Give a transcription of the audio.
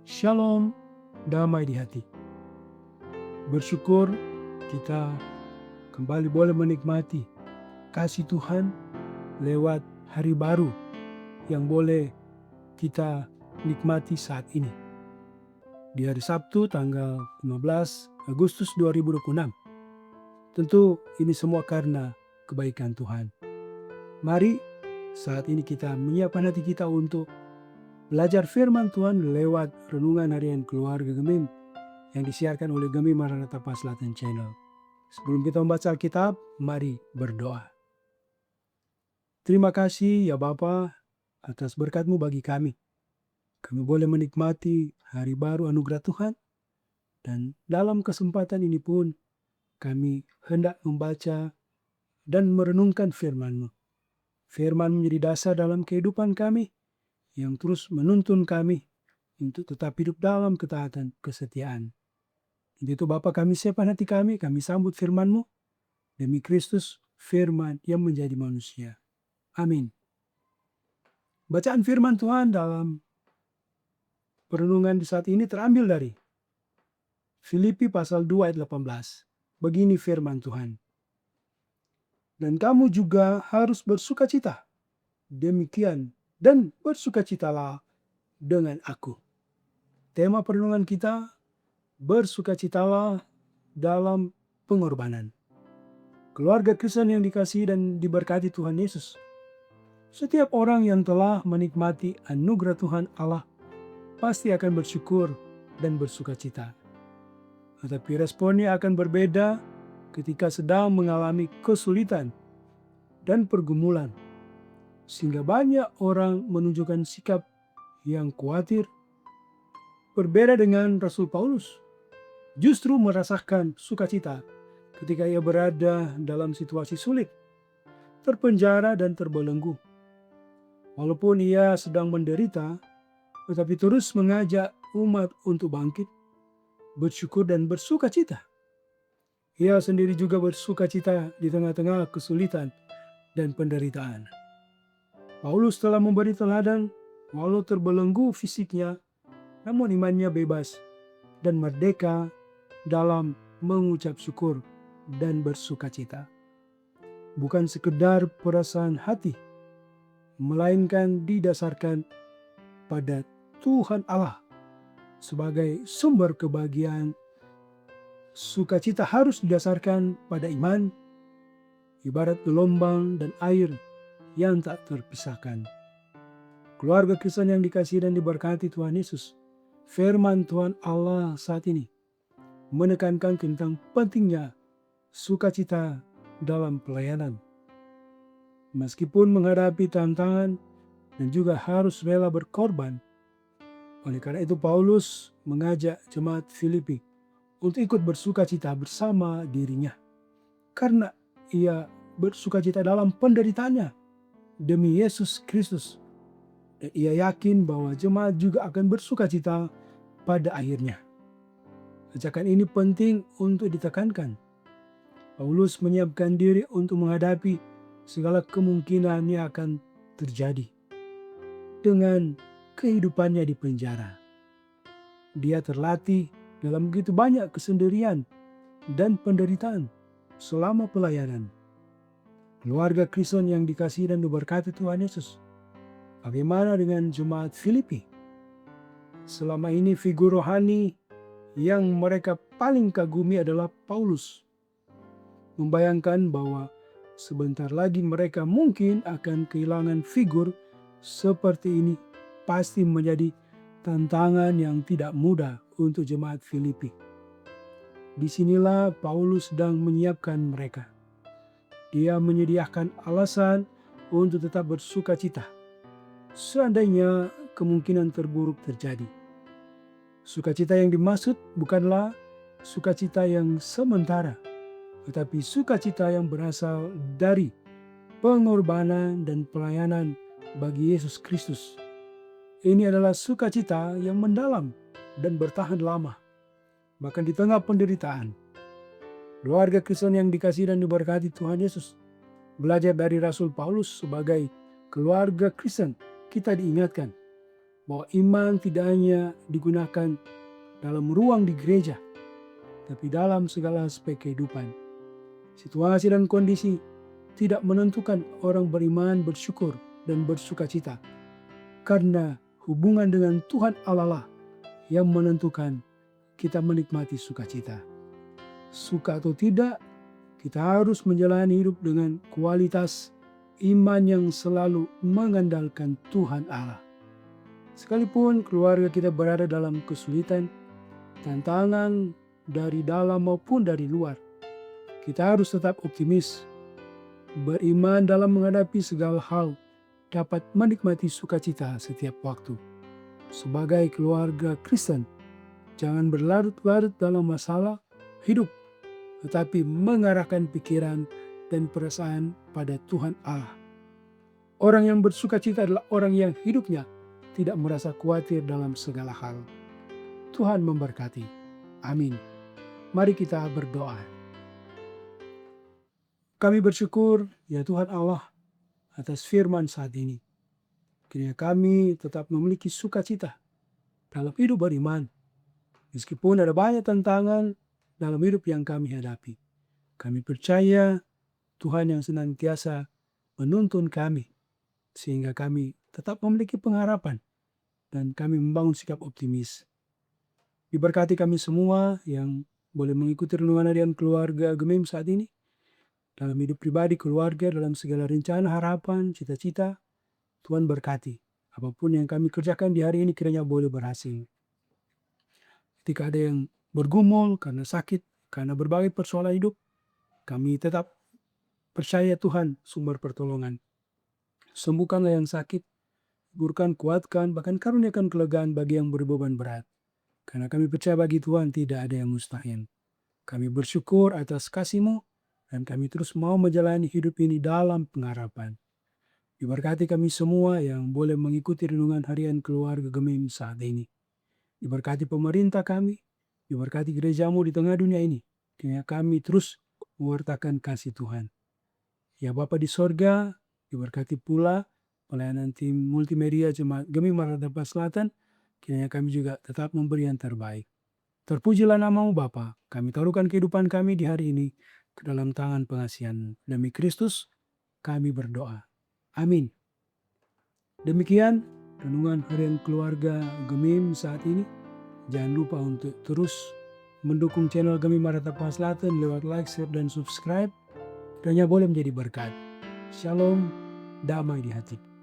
Shalom, damai di hati. Bersyukur kita kembali boleh menikmati kasih Tuhan lewat hari baru yang boleh kita nikmati saat ini. Di hari Sabtu tanggal 15 Agustus 2026. Tentu ini semua karena kebaikan Tuhan. Mari saat ini kita menyiapkan hati kita untuk belajar firman Tuhan lewat renungan harian keluarga Gemim yang disiarkan oleh Gemim Maranatha Paslatan Channel. Sebelum kita membaca Alkitab, mari berdoa. Terima kasih ya Bapa atas berkat-Mu bagi kami. Kami boleh menikmati hari baru anugerah Tuhan, dan dalam kesempatan ini pun kami hendak membaca dan merenungkan firman-Mu. Firman menjadi dasar dalam kehidupan kami yang terus menuntun kami untuk tetap hidup dalam ketaatan kesetiaan. Untuk itu Bapa, kami siapkan hati kami sambut firman-Mu demi Kristus, firman yang menjadi manusia. Amin. Bacaan firman Tuhan dalam perenungan di saat ini terambil dari Filipi pasal 2 ayat 18. Begini firman Tuhan. Dan kamu juga harus bersukacita. Demikian dan bersukacitalah dengan aku. Tema perenungan kita, bersukacitalah dalam pengorbanan. Keluarga Kristen yang dikasihi dan diberkati Tuhan Yesus, setiap orang yang telah menikmati anugerah Tuhan Allah pasti akan bersyukur dan bersukacita. Tetapi responnya akan berbeda ketika sedang mengalami kesulitan dan pergumulan, sehingga banyak orang menunjukkan sikap yang khawatir. Berbeda dengan Rasul Paulus, justru merasakan sukacita ketika ia berada dalam situasi sulit, terpenjara dan terbelenggu. Walaupun ia sedang menderita, tetapi terus mengajak umat untuk bangkit, bersyukur dan bersukacita. Ia sendiri juga bersukacita di tengah-tengah kesulitan dan penderitaan. Paulus telah memberi teladan, walau terbelenggu fisiknya, namun imannya bebas dan merdeka dalam mengucap syukur dan bersukacita. Bukan sekedar perasaan hati, melainkan didasarkan pada Tuhan Allah sebagai sumber kebahagiaan. Sukacita harus didasarkan pada iman, ibarat gelombang dan air yang tak terpisahkan. Keluarga Kristen yang dikasihi dan diberkati Tuhan Yesus, firman Tuhan Allah saat ini menekankan tentang pentingnya sukacita dalam pelayanan. Meskipun menghadapi tantangan dan juga harus rela berkorban, oleh karena itu Paulus mengajak jemaat Filipi untuk ikut bersukacita bersama dirinya, karena ia bersukacita dalam penderitaannya demi Yesus Kristus, dan ia yakin bahwa jemaat juga akan bersukacita pada akhirnya. Ajakan ini penting untuk ditekankan. Paulus menyiapkan diri untuk menghadapi segala kemungkinan yang akan terjadi dengan kehidupannya di penjara. Dia terlatih dalam begitu banyak kesendirian dan penderitaan selama pelayanan. Keluarga Kristen yang dikasihi dan diberkati Tuhan Yesus, bagaimana dengan jemaat Filipi? Selama ini figur rohani yang mereka paling kagumi adalah Paulus. Membayangkan bahwa sebentar lagi mereka mungkin akan kehilangan figur seperti ini pasti menjadi tantangan yang tidak mudah untuk jemaat Filipi. Disinilah Paulus sedang menyiapkan mereka. Dia menyediakan alasan untuk tetap bersukacita seandainya kemungkinan terburuk terjadi. Sukacita yang dimaksud bukanlah sukacita yang sementara, tetapi sukacita yang berasal dari pengorbanan dan pelayanan bagi Yesus Kristus. Ini adalah sukacita yang mendalam dan bertahan lama, bahkan di tengah penderitaan. Keluarga Kristen yang dikasihi dan diberkati Tuhan Yesus, belajar dari Rasul Paulus sebagai keluarga Kristen, kita diingatkan bahwa iman tidak hanya digunakan dalam ruang di gereja, tapi dalam segala aspek kehidupan. Situasi dan kondisi tidak menentukan orang beriman bersyukur dan bersukacita, karena hubungan dengan Tuhan Allah lah yang menentukan kita menikmati sukacita. Suka atau tidak, kita harus menjalani hidup dengan kualitas iman yang selalu mengandalkan Tuhan Allah. Sekalipun keluarga kita berada dalam kesulitan, tantangan dari dalam maupun dari luar, kita harus tetap optimis, beriman dalam menghadapi segala hal, dapat menikmati sukacita setiap waktu. Sebagai keluarga Kristen, jangan berlarut-larut dalam masalah hidup, tetapi mengarahkan pikiran dan perasaan pada Tuhan Allah. Orang yang bersukacita adalah orang yang hidupnya tidak merasa khawatir dalam segala hal. Tuhan memberkati. Amin. Mari kita berdoa. Kami bersyukur ya Tuhan Allah atas firman saat ini. Kiranya kami tetap memiliki sukacita dalam hidup beriman. Meskipun ada banyak tantangan dalam hidup yang kami hadapi. Kami percaya Tuhan yang senantiasa menuntun kami, sehingga kami tetap memiliki pengharapan dan kami membangun sikap optimis. Diberkati kami semua yang boleh mengikuti renungan harian keluarga Gemim saat ini. Dalam hidup pribadi keluarga, dalam segala rencana, harapan, cita-cita, Tuhan berkati. Apapun yang kami kerjakan di hari ini kiranya boleh berhasil. Ketika ada yang bergumul karena sakit, karena berbagai persoalan hidup, kami tetap percaya Tuhan sumber pertolongan. Sembuhkanlah yang sakit, hiburkan, kuatkan, bahkan karuniakan kelegaan bagi yang berbeban berat. Karena kami percaya bagi Tuhan tidak ada yang mustahil. Kami bersyukur atas kasih-Mu dan kami terus mau menjalani hidup ini dalam pengharapan. Diberkati kami semua yang boleh mengikuti renungan harian keluarga Gemim saat ini. Diberkati pemerintah kami, diberkati gereja-Mu di tengah dunia ini. Kiranya kami terus mewartakan kasih Tuhan. Ya Bapa di sorga, diberkati pula pelayanan tim multimedia Jemaat Gemim Maranatha Selatan. Kiranya kami juga tetap memberi yang terbaik. Terpujilah nama-Mu Bapa. Kami taruhkan kehidupan kami di hari ini ke dalam tangan pengasihan. Demi Kristus kami berdoa. Amin. Demikian renungan harian keluarga Gemim saat ini. Jangan lupa untuk terus mendukung channel Gemim Maranatha Selatan lewat like, share, dan subscribe. Kiranya boleh menjadi berkat. Shalom, damai di hati.